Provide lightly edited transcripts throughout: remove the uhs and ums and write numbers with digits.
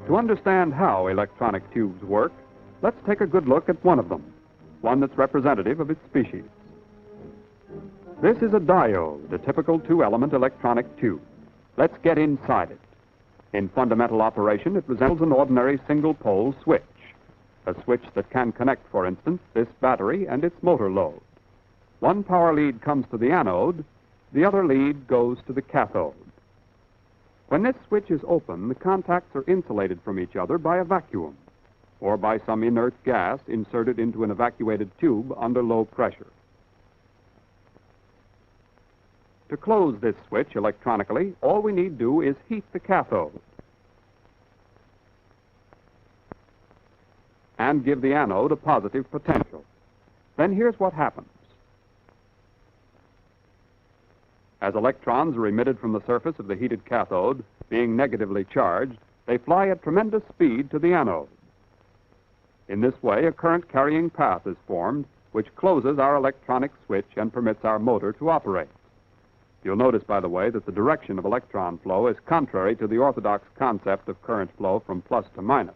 To understand how electronic tubes work, let's take a good look at one of them, one that's representative of its species. This is a diode, a typical two-element electronic tube. Let's get inside it. In fundamental operation, it resembles an ordinary single-pole switch, a switch that can connect, for instance, this battery and its motor load. One power lead comes to the anode, the other lead goes to the cathode. When this switch is open, the contacts are insulated from each other by a vacuum, or by some inert gas inserted into an evacuated tube under low pressure. To close this switch electronically, all we need do is heat the cathode and give the anode a positive potential. Then here's what happens. As electrons are emitted from the surface of the heated cathode, being negatively charged, they fly at tremendous speed to the anode. In this way, a current-carrying path is formed, which closes our electronic switch and permits our motor to operate. You'll notice, by the way, that the direction of electron flow is contrary to the orthodox concept of current flow from plus to minus.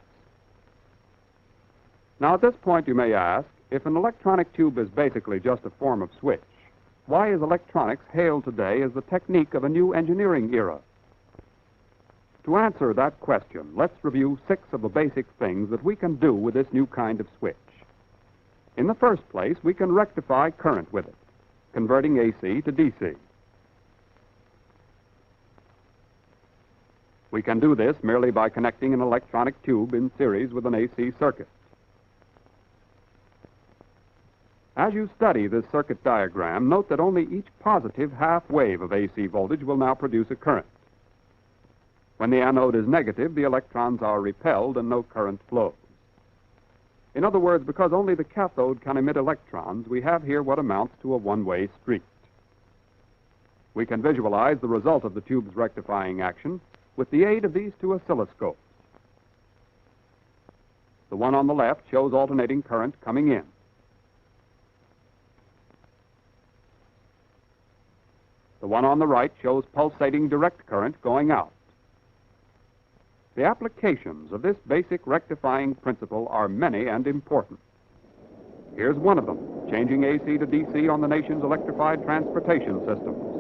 Now, at this point, you may ask, if an electronic tube is basically just a form of switch, why is electronics hailed today as the technique of a new engineering era? To answer that question, let's review 6 of the basic things that we can do with this new kind of switch. In the first place, we can rectify current with it, converting AC to DC. We can do this merely by connecting an electronic tube in series with an AC circuit. As you study this circuit diagram, note that only each positive half wave of AC voltage will now produce a current. When the anode is negative, the electrons are repelled and no current flows. In other words, because only the cathode can emit electrons, we have here what amounts to a one-way street. We can visualize the result of the tube's rectifying action with the aid of these 2 oscilloscopes. The one on the left shows alternating current coming in. The one on the right shows pulsating direct current going out. The applications of this basic rectifying principle are many and important. Here's one of them, changing AC to DC on the nation's electrified transportation systems.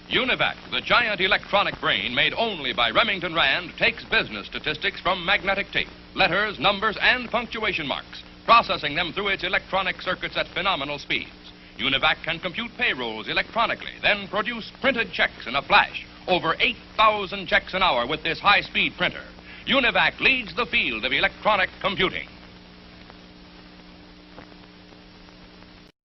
UNIVAC, the giant electronic brain made only by Remington Rand, takes business statistics from magnetic tape, letters, numbers, and punctuation marks, processing them through its electronic circuits at phenomenal speeds. UNIVAC can compute payrolls electronically, then produce printed checks in a flash, over 8,000 checks an hour with this high-speed printer. UNIVAC leads the field of electronic computing.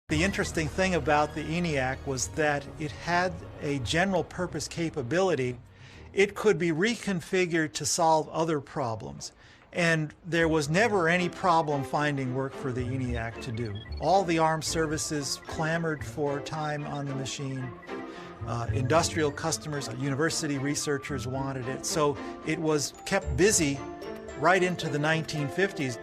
The interesting thing about the ENIAC was that it had a general purpose capability. It could be reconfigured to solve other problems. And there was never any problem finding work for the ENIAC to do. All the armed services clamored for time on the machine. Industrial customers, university researchers wanted it. So it was kept busy right into the 1950s.